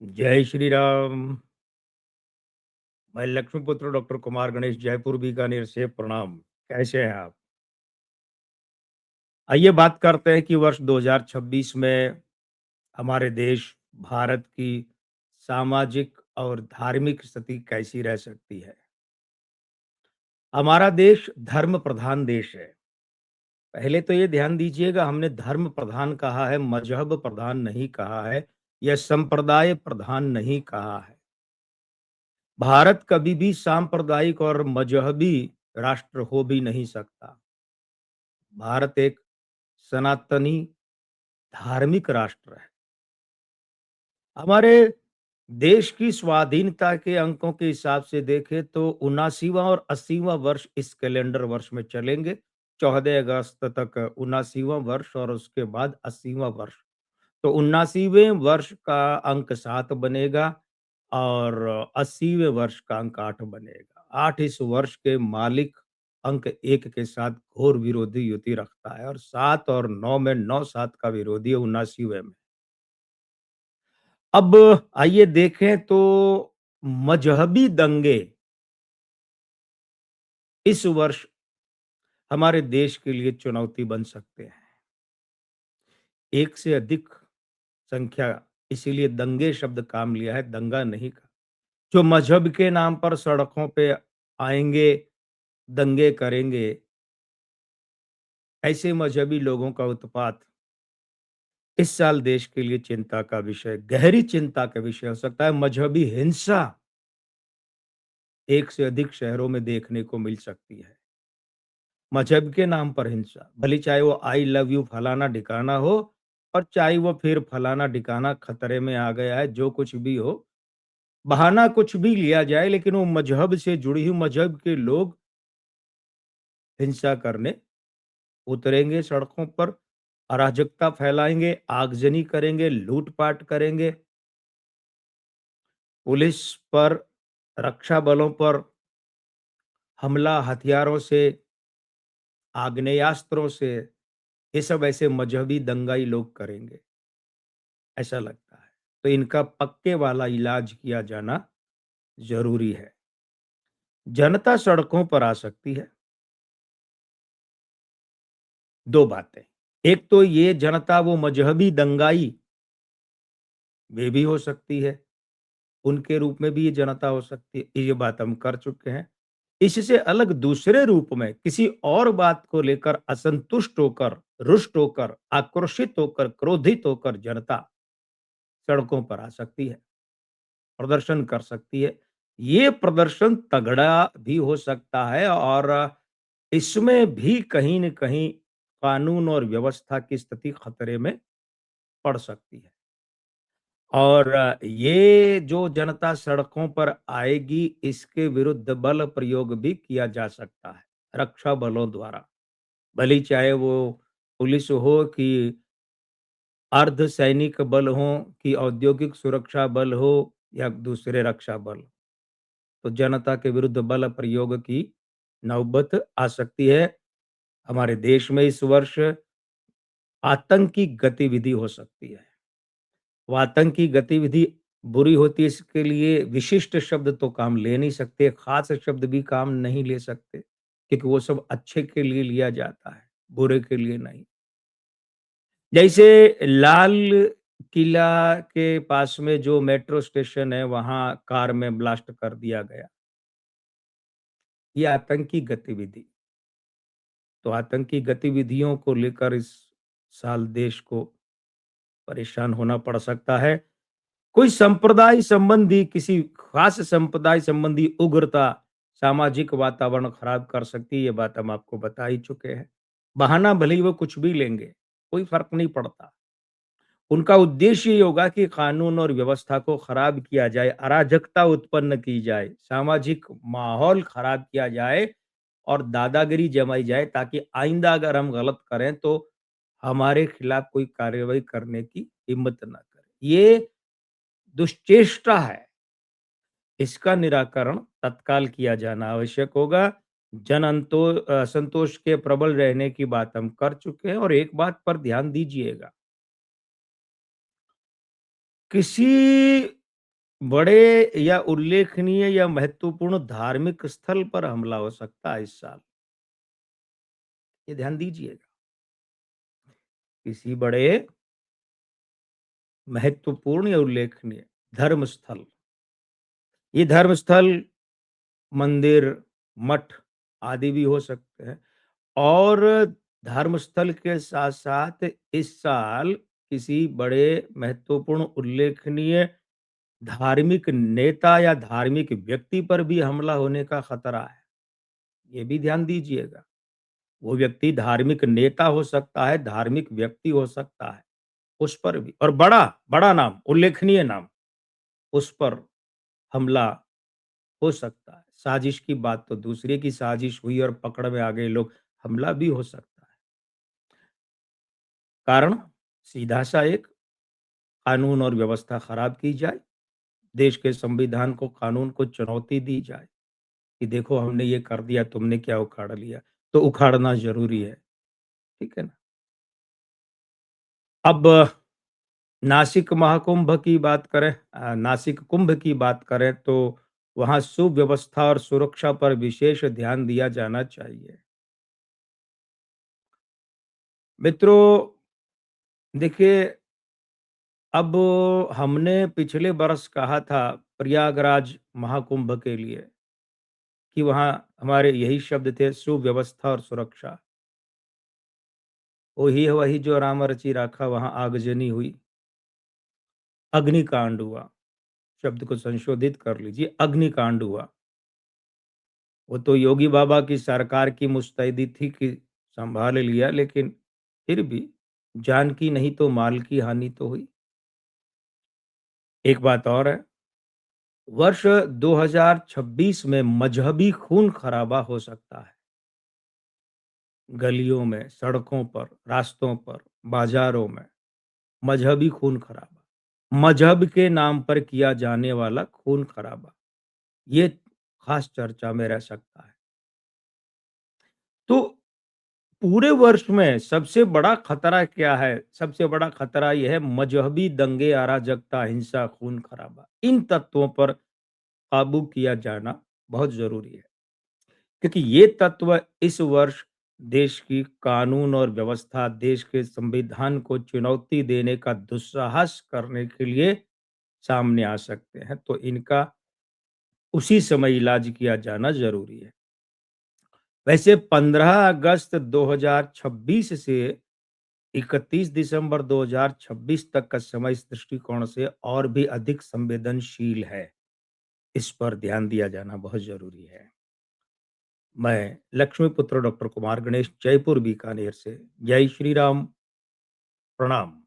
जय श्री राम। मैं लक्ष्मीपुत्र डॉक्टर कुमार गणेश जयपुर बीकानेर से प्रणाम। कैसे हैं आप? आइए बात करते हैं कि वर्ष 2026 में हमारे देश भारत की सामाजिक और धार्मिक स्थिति कैसी रह सकती है। हमारा देश धर्म प्रधान देश है। पहले तो ये ध्यान दीजिएगा, हमने धर्म प्रधान कहा है, मजहब प्रधान नहीं कहा है, या संप्रदाय प्रधान नहीं कहा है। भारत कभी भी सांप्रदायिक और मजहबी राष्ट्र हो भी नहीं सकता। भारत एक सनातनी धार्मिक राष्ट्र है। हमारे देश की स्वाधीनता के अंकों के हिसाब से देखें तो 79वां और 80वां वर्ष इस कैलेंडर वर्ष में चलेंगे। 14 अगस्त तक 79वां वर्ष और उसके बाद 80वां वर्ष। तो 79वें वर्ष का अंक 7 बनेगा और 80वें वर्ष का अंक 8 बनेगा। 8 इस वर्ष के मालिक अंक 1 के साथ घोर विरोधी युति रखता है और 7 और 9 में 9-7 का विरोधी है 79वें में। अब आइए देखें तो मजहबी दंगे इस वर्ष हमारे देश के लिए चुनौती बन सकते हैं। एक से अधिक संख्या, इसीलिए दंगे शब्द काम लिया है, दंगा नहीं कहा। जो मजहब के नाम पर सड़कों पे आएँगे, दंगे करेंगे, ऐसे मजहबी लोगों का उत्पात इस साल देश के लिए चिंता का विषय, गहरी चिंता का विषय हो सकता है। मजहबी हिंसा एक से अधिक शहरों में देखने को मिल सकती है। मजहब के नाम पर हिंसा, भले चाहे वो आई लव यू फलाना ठिकाना हो और चाहे वो फिर फलाना ठिकाना खतरे में आ गया है, जो कुछ भी हो, बहाना कुछ भी लिया जाए, लेकिन वो मजहब से जुड़ी हुई मजहब के लोग हिंसा करने उतरेंगे सड़कों पर, अराजकता फैलाएंगे, आगजनी करेंगे, लूटपाट करेंगे, पुलिस पर, रक्षा बलों पर हमला हथियारों से, आग्नेयास्त्रों से, ये सब ऐसे मजहबी दंगाई लोग करेंगे, ऐसा लगता है। तो इनका पक्के वाला इलाज किया जाना जरूरी है। जनता सड़कों पर आ सकती है। दो बातें, एक तो ये जनता वो मजहबी दंगाई वे भी हो सकती है, उनके रूप में भी ये जनता हो सकती है, ये बात हम कर चुके हैं। इससे अलग दूसरे रूप में किसी और बात को लेकर असंतुष्ट होकर, रुष्ट होकर, आक्रोशित होकर, क्रोधित होकर जनता सड़कों पर आ सकती है, प्रदर्शन कर सकती है। ये प्रदर्शन तगड़ा भी हो सकता है और इसमें भी कहीं न कहीं कानून और व्यवस्था की स्थिति खतरे में पड़ सकती है। और ये जो जनता सड़कों पर आएगी, इसके विरुद्ध बल प्रयोग भी किया जा सकता है, रक्षा बलों द्वारा। भले ही चाहे वो पुलिस हो कि अर्धसैनिक बल हो कि औद्योगिक सुरक्षा बल हो या दूसरे रक्षा बल, तो जनता के विरुद्ध बल प्रयोग की नौबत आ सकती है। हमारे देश में इस वर्ष आतंकी गतिविधि हो सकती है। वो आतंकी गतिविधि बुरी होती है, इसके लिए विशिष्ट शब्द तो काम ले नहीं सकते, खास शब्द भी काम नहीं ले सकते, क्योंकि वो सब अच्छे के लिए लिया जाता है, बुरे के लिए नहीं। जैसे लाल किला के पास में जो मेट्रो स्टेशन है, वहां कार में ब्लास्ट कर दिया गया, ये आतंकी गतिविधि। तो आतंकी गतिविधियों को लेकर इस साल देश को परेशान होना पड़ सकता है। कोई संप्रदाय संबंधी, किसी खास संप्रदाय संबंधी उग्रता सामाजिक वातावरण खराब कर सकती है, ये बात हम आपको बता ही चुके हैं। बहाना भले ही वो कुछ भी लेंगे, कोई फर्क नहीं पड़ता। उनका उद्देश्य ये होगा कि कानून और व्यवस्था को खराब किया जाए, अराजकता उत्पन्न की जाए, सामाजिक माहौल खराब किया जाए और दादागिरी जमाई जाए, ताकि आइंदा अगर हम गलत करें तो हमारे खिलाफ कोई कार्रवाई करने की हिम्मत ना करे। ये दुश्चेष्टा है, इसका निराकरण तत्काल किया जाना आवश्यक होगा। असंतोष के प्रबल रहने की बात हम कर चुके हैं और एक बात पर ध्यान दीजिएगा, किसी बड़े या उल्लेखनीय या महत्वपूर्ण धार्मिक स्थल पर हमला हो सकता है इस साल। ये ध्यान दीजिएगा। किसी बड़े महत्वपूर्ण या उल्लेखनीय धर्म स्थल, ये धर्म स्थल मंदिर, मठ आदि भी हो सकते हैं। और धर्म स्थल के साथ-साथ इस साल किसी बड़े महत्वपूर्ण उल्लेखनीय धार्मिक नेता या धार्मिक व्यक्ति पर भी हमला होने का खतरा है। ये भी ध्यान दीजिएगा। वो व्यक्ति धार्मिक नेता हो सकता है, धार्मिक व्यक्ति हो सकता है, उस पर भी और बड़ा, बड़ा नाम, उल्लेखनीय नाम, उस पर हमला हो सकता है। साजिश की बात तो दूसरे की साजिश हुई और पकड़ में आ गए लोग, हमला भी हो सकता है। कारण सीधा-सा एक, कानून और व्यवस्था खराब की जाए, देश के संविधान को, कानून को चुनौती दी जाए कि देखो हमने ये कर दिया, तुमने क्या उखाड़ लिया? तो उखाड़ना ज़रूरी है, ठीक है ना? अब नासिक महाकुंभ की बात करें, नासिक कुंभ की बात करें तो वहाँ सुव्यवस्था और सुरक्षा पर विशेष ध्यान दिया जाना चाहिए। मित्रों, देखिए, अब हमने पिछले वर्ष कहा था प्रयागराज महाकुंभ के लिए कि वहाँ हमारे यही शब्द थे, सुव्यवस्था और सुरक्षा। वही है वही जो राम रचि राखा, वहाँ आगजनी हुई, अग्निकांड हुआ। शब्द को संशोधित कर लीजिए, अग्निकांड हुआ। वो तो योगी बाबा की सरकार की मुस्तैदी थी कि संभाल लिया, लेकिन फिर भी जान की नहीं तो माल की हानि तो हुई। एक बात और है, वर्ष 2026 में मजहबी खून खराबा हो सकता है। गलियों में, सड़कों पर, रास्तों पर, बाजारों में मजहबी खून खराबा, मजहब के नाम पर किया जाने वाला खून खराबा, ये खास चर्चा में रह सकता है। तो पूरे वर्ष में सबसे बड़ा खतरा क्या है? सबसे बड़ा खतरा ये है मजहबी दंगे, अराजकता, हिंसा, खून खराबा। इन तत्वों पर काबू किया जाना बहुत ज़रूरी है, क्योंकि ये तत्व इस वर्ष देश की कानून और व्यवस्था, देश के संविधान को चुनौती देने का दुस्साहस करने के लिए सामने आ सकते हैं। तो इनका उसी समय इलाज किया जाना ज़रूरी है। वैसे 15 अगस्त 2026 से 31 दिसंबर 2026 तक का समय इस दृष्टिकोण से और भी अधिक संवेदनशील है। इस पर ध्यान दिया जाना बहुत ज़रूरी है। मैं लक्ष्मीपुत्र डॉक्टर कुमार गणेश, जयपुर बीकानेर से। जय श्री राम, प्रणाम।